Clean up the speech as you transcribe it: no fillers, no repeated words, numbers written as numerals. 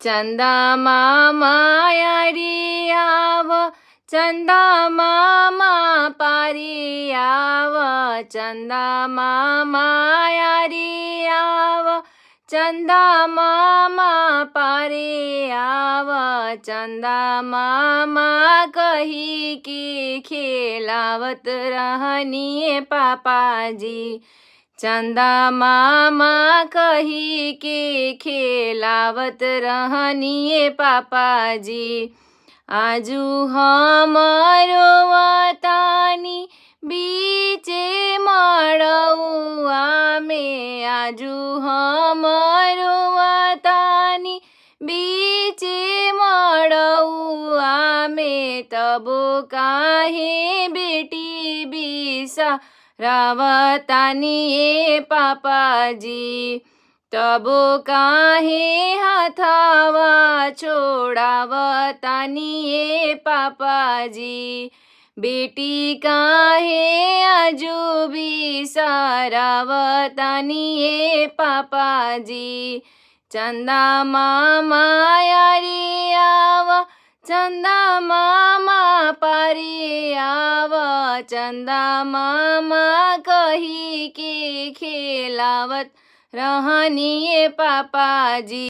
चंदा मामा यारी आव, चंदा मामा पारी आव, चंदा मामा यारी आव, चंदा मामा पारे आव, चंदा मामा कही के खेलावत रहनी पापाजी, चंदा मामा कही के खेलावत रहनी पापाजी। आजू हमारो वतानी बीचे मड़ौआ में, आजू हमारो वतानी बीचे मड़ौआ में, तबो काहे बेटी बिसा रावतानी ए पापाजी, तबो काहे हाथावा छोड़ावतानी ए पापाजी, बेटी काहे आजू बिसारावतानी ए पापाजी। चंदा मामा यारी आव, चंदा मामा पारी आव, चंदा मामा कही के खेलावत रहनी ए पापाजी।